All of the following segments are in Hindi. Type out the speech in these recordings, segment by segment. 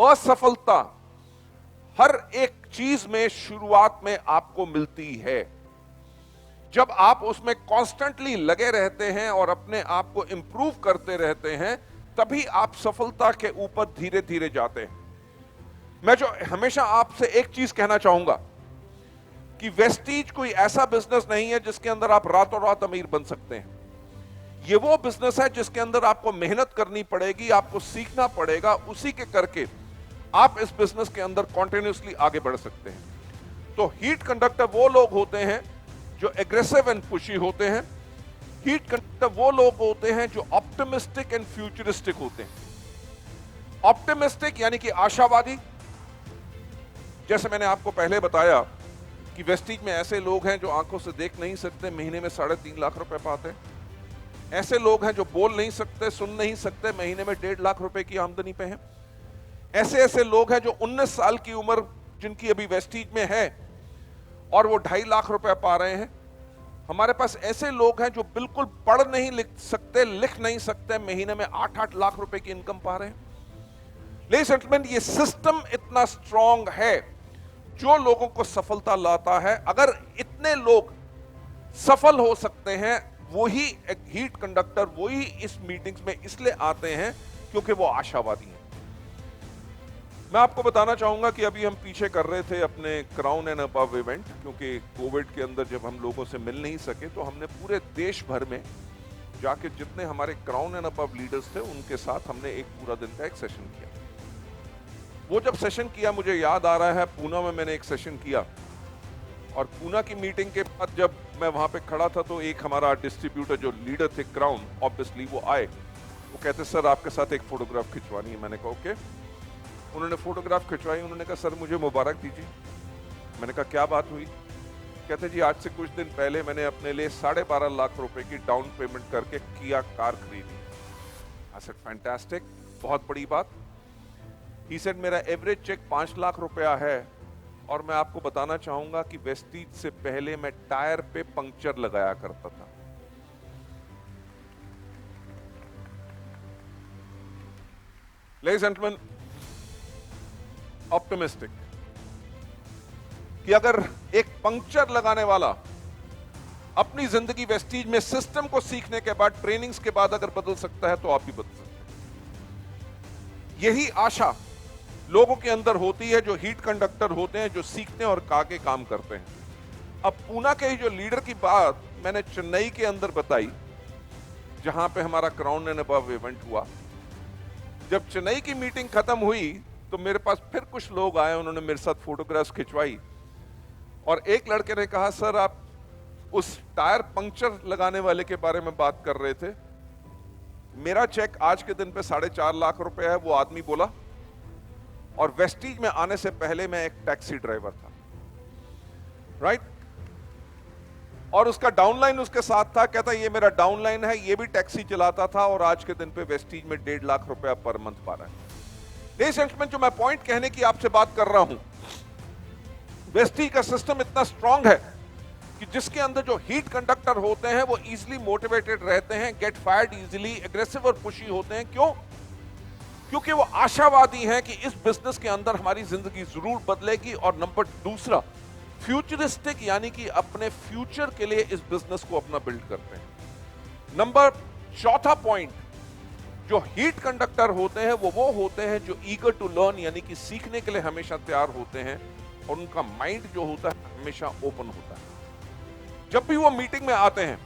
असफलता हर एक चीज में शुरुआत में आपको मिलती है। जब आप उसमें कॉन्स्टेंटली लगे रहते हैं और अपने आप को इंप्रूव करते रहते हैं, तभी आप सफलता के ऊपर धीरे धीरे जाते हैं। मैं जो हमेशा आपसे एक चीज कहना चाहूंगा कि वेस्टीज कोई ऐसा बिजनेस नहीं है जिसके अंदर आप रातों रात अमीर बन सकते हैं। ये वो बिजनेस है जिसके अंदर आपको मेहनत करनी पड़ेगी, आपको सीखना पड़ेगा, उसी के करके आप इस बिजनेस के अंदर कॉन्टिन्यूसली आगे बढ़ सकते हैं। तो हीट कंडक्टर वो लोग होते हैं जो एग्रेसिव एंड पुशी होते हैं। हीट कंडक्टर वो लोग होते हैं जो ऑप्टिमिस्टिक एंड फ्यूचरिस्टिक होते हैं। ऑप्टिमिस्टिक यानी कि आशावादी। जैसे मैंने आपको पहले बताया कि वेस्टीज में ऐसे लोग हैं जो आंखों से देख नहीं सकते, महीने में 3.5 लाख रुपए पाते हैं। ऐसे लोग हैं जो बोल नहीं सकते, सुन नहीं सकते, महीने में 1.5 लाख रुपए की आमदनी पे हैं। ऐसे लोग हैं जो 19 साल की उम्र जिनकी अभी वेस्टीज में है और वो 2.5 लाख रुपए पा रहे हैं। हमारे पास ऐसे लोग हैं जो बिल्कुल पढ़ नहीं लिख सकते, लिख नहीं सकते, महीने में 8-8 लाख रुपए की इनकम पा रहे हैं। लेडीज एंड जेंटलमैन, ये सिस्टम इतना स्ट्रांग है जो लोगों को सफलता लाता है। अगर इतने लोग सफल हो सकते हैं, वही एक हीट कंडक्टर, वही इस मीटिंग्स में इसलिए आते हैं क्योंकि वो आशावादी हैं। मैं आपको बताना चाहूंगा कि अभी हम पीछे कर रहे थे अपने क्राउन एंड अबव इवेंट, क्योंकि कोविड के अंदर जब हम लोगों से मिल नहीं सके तो हमने पूरे देश भर में जाके जितने हमारे क्राउन एंड अबव लीडर्स थे उनके साथ हमने एक पूरा दिन का एक सेशन किया। वो जब सेशन किया, मुझे याद आ रहा है पूना में मैंने एक सेशन किया, और पूना की मीटिंग के बाद जब मैं वहां पे खड़ा था तो एक हमारा डिस्ट्रीब्यूटर जो लीडर थे क्राउन, ऑब्वियसली वो आए, वो कहते सर आपके साथ एक फोटोग्राफ खिंचवानी है। मैंने कहा ओके। उन्होंने फोटोग्राफ खिंचवाई। उन्होंने कहा सर मुझे मुबारक दीजिए। मैंने कहा क्या बात हुई? कहते जी आज से कुछ दिन पहले मैंने अपने लिए 12.5 लाख रुपए की डाउन पेमेंट करके किया कार खरीदी। आई सेड फैंटास्टिक, बहुत बड़ी बात। ही सेड मेरा एवरेज चेक 5 लाख रुपया है, और मैं आपको बताना चाहूंगा कि वेस्टीज से पहले मैं टायर पे पंक्चर लगाया करता था। लेडीज एंड जेंटलमैन, ऑप्टिमिस्टिक कि अगर एक पंक्चर लगाने वाला अपनी जिंदगी वेस्टीज में सिस्टम को सीखने के बाद, ट्रेनिंग्स के बाद अगर बदल सकता है तो आप भी बदल सकते हैं। यही आशा लोगों के अंदर होती है जो हीट कंडक्टर होते हैं, जो सीखते हैं और आगे काम करते हैं। अब पूना के ही जो लीडर की बात मैंने चेन्नई के अंदर बताई, जहां पे हमारा क्राउन एंड अबव इवेंट हुआ। जब चेन्नई की मीटिंग खत्म हुई तो मेरे पास फिर कुछ लोग आए, उन्होंने मेरे साथ फोटोग्राफ्स खिंचवाई, और एक लड़के ने कहा सर आप उस टायर पंक्चर लगाने वाले के बारे में बात कर रहे थे, मेरा चेक आज के दिन पे 4.5 लाख रुपए है, वो आदमी बोला, और वेस्टीज में आने से पहले मैं एक टैक्सी ड्राइवर था, राइट? और उसका डाउनलाइन उसके साथ था। कहता ये मेरा डाउनलाइन है, ये भी टैक्सी चलाता था और आज के दिन पे वेस्टीज में 1.5 लाख रुपया पर मंथ पा रहा है। लेडीज एंड जेंटलमैन, जो मैं पॉइंट कहने की आपसे बात कर रहा हूं, वेस्टीज का सिस्टम इतना स्ट्रांग है कि जिसके अंदर जो हीट कंडक्टर होते हैं वो इजीली मोटिवेटेड रहते हैं, गेट फायर्ड इजीली, एग्रेसिव और पुशी होते हैं। क्यों? क्योंकि वो आशावादी हैं कि इस बिजनेस के अंदर हमारी जिंदगी जरूर बदलेगी। और नंबर दूसरा, फ्यूचरिस्टिक, यानी कि अपने फ्यूचर के लिए इस बिजनेस को अपना बिल्ड करते हैं। नंबर चौथा पॉइंट, जो हीट कंडक्टर होते हैं वो होते हैं जो ईगर टू लर्न, यानी कि सीखने के लिए हमेशा तैयार होते हैं, और उनका माइंड जो होता है हमेशा ओपन होता है। जब भी वो मीटिंग में आते हैं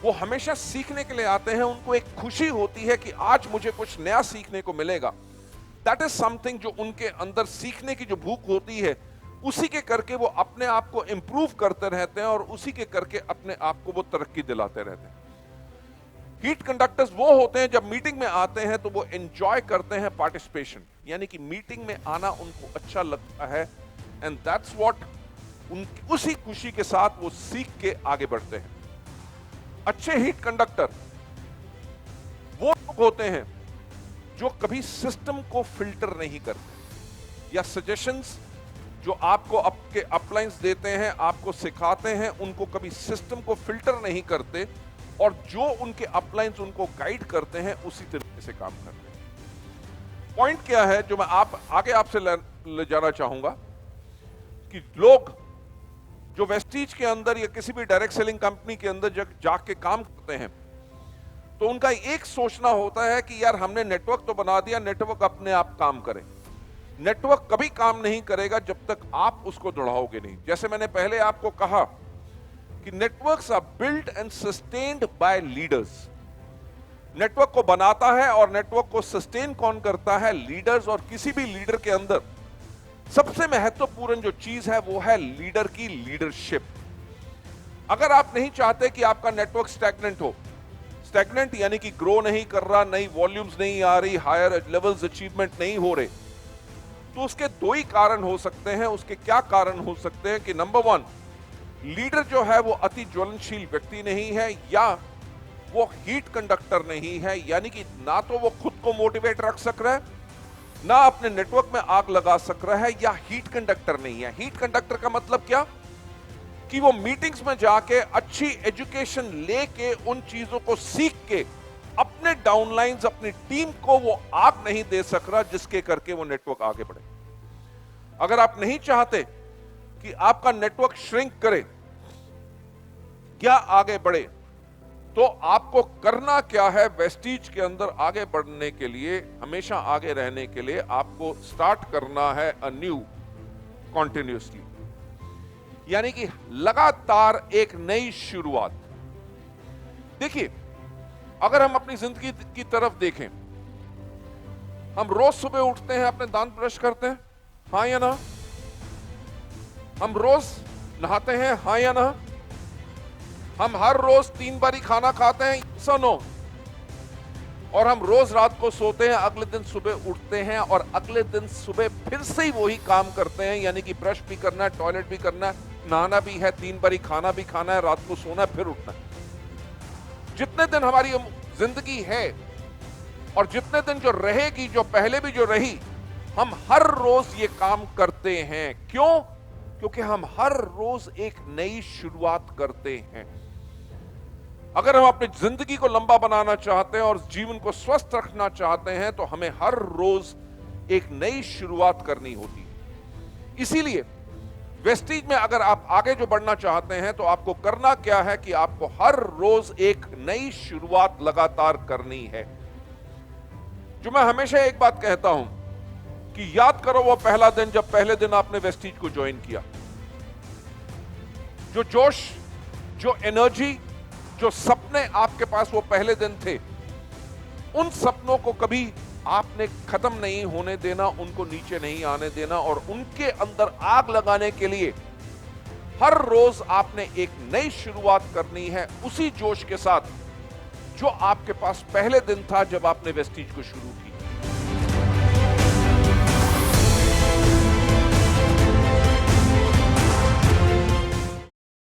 वो हमेशा सीखने के लिए आते हैं। उनको एक खुशी होती है कि आज मुझे कुछ नया सीखने को मिलेगा। दैट इज समथिंग, जो उनके अंदर सीखने की जो भूख होती है, उसी के करके वो अपने आप को इंप्रूव करते रहते हैं, और उसी के करके अपने आप को वो तरक्की दिलाते रहते हैं। हीट कंडक्टर्स वो होते हैं जब मीटिंग में आते हैं तो वो एंजॉय करते हैं पार्टिसिपेशन, यानी कि मीटिंग में आना उनको अच्छा लगता है, एंड दैट्स व्हाट, उसी खुशी के साथ वो सीख के आगे बढ़ते हैं। अच्छे हीट कंडक्टर वो लोग होते हैं जो कभी सिस्टम को फिल्टर नहीं करते, या सजेशंस जो आपको आपके अपलाइंस देते हैं, आपको सिखाते हैं, उनको कभी सिस्टम को फिल्टर नहीं करते, और जो उनके अपलाइंस उनको गाइड करते हैं उसी तरीके से काम करते हैं। पॉइंट क्या है जो मैं आगे आपसे ले जाना चाहूंगा कि लोग जो वेस्टीज के अंदर या किसी भी डायरेक्ट सेलिंग कंपनी के अंदर जाके काम करते हैं, तो उनका एक सोचना होता है कि यार हमने नेटवर्क तो बना दिया, नेटवर्क अपने आप काम करे। नेटवर्क कभी काम नहीं करेगा जब तक आप उसको दौड़ाओगे नहीं। जैसे मैंने पहले आपको कहा कि networks are built and sustained by leaders. Network को बनाता है और नेटवर्क को सस्टेन कौन करता है? लीडर्स। और किसी भी लीडर के अंदर सबसे महत्वपूर्ण जो चीज है वो है लीडर की लीडरशिप। अगर आप नहीं चाहते कि आपका नेटवर्क स्टैग्नेंट हो, स्टैग्नेंट यानी कि ग्रो नहीं कर रहा, नई वॉल्यूम्स नहीं आ रही, हायर लेवल्स अचीवमेंट नहीं हो रहे, तो उसके दो ही कारण हो सकते हैं। उसके क्या कारण हो सकते हैं कि नंबर 1, लीडर जो है वो अति ज्वलनशील व्यक्ति नहीं है, या वो हीट कंडक्टर नहीं है, यानी कि ना तो वो खुद को मोटिवेट रख सक रहा है, ना अपने नेटवर्क में आग लगा सक रहा है, या हीट कंडक्टर नहीं है। हीट कंडक्टर का मतलब क्या? कि वो मीटिंग्स में जाके अच्छी एजुकेशन लेके उन चीजों को सीख के अपने डाउनलाइंस, अपनी टीम को वो आग नहीं दे सक रहा जिसके करके वो नेटवर्क आगे बढ़े। अगर आप नहीं चाहते कि आपका नेटवर्क श्रिंक करे या आगे बढ़े, तो आपको करना क्या है? वेस्टीज के अंदर आगे बढ़ने के लिए, हमेशा आगे रहने के लिए आपको स्टार्ट करना है अ न्यू कॉन्टिन्यूसली, यानी कि लगातार एक नई शुरुआत। देखिए, अगर हम अपनी जिंदगी की तरफ देखें, हम रोज सुबह उठते हैं, अपने दांत ब्रश करते हैं, हाँ या ना? हम रोज नहाते हैं, हाँ या ना? हम हर रोज 3 बारी खाना खाते हैं, नो? और हम रोज रात को सोते हैं, अगले दिन सुबह उठते हैं और अगले दिन सुबह फिर से ही वही काम करते हैं, यानी कि ब्रश भी करना है, टॉयलेट भी करना है, नहाना भी है, 3 बारी खाना भी खाना है, रात को सोना है, फिर उठना है। जितने दिन हमारी जिंदगी है और जितने दिन जो रहेगी, जो पहले भी जो रही, हम हर रोज ये काम करते हैं। क्यों? क्योंकि हम हर रोज एक नई शुरुआत करते हैं। अगर हम अपनी जिंदगी को लंबा बनाना चाहते हैं और जीवन को स्वस्थ रखना चाहते हैं, तो हमें हर रोज एक नई शुरुआत करनी होती है। इसीलिए वेस्टीज में अगर आप आगे जो बढ़ना चाहते हैं, तो आपको करना क्या है कि आपको हर रोज एक नई शुरुआत लगातार करनी है। जो मैं हमेशा एक बात कहता हूं कि याद करो वो पहला दिन, जब पहले दिन आपने वेस्टीज को ज्वाइन किया। जो जोश, जो एनर्जी, जो सपने आपके पास वो पहले दिन थे, उन सपनों को कभी आपने खत्म नहीं होने देना, उनको नीचे नहीं आने देना, और उनके अंदर आग लगाने के लिए हर रोज आपने एक नई शुरुआत करनी है, उसी जोश के साथ जो आपके पास पहले दिन था जब आपने वेस्टीज को शुरू किया।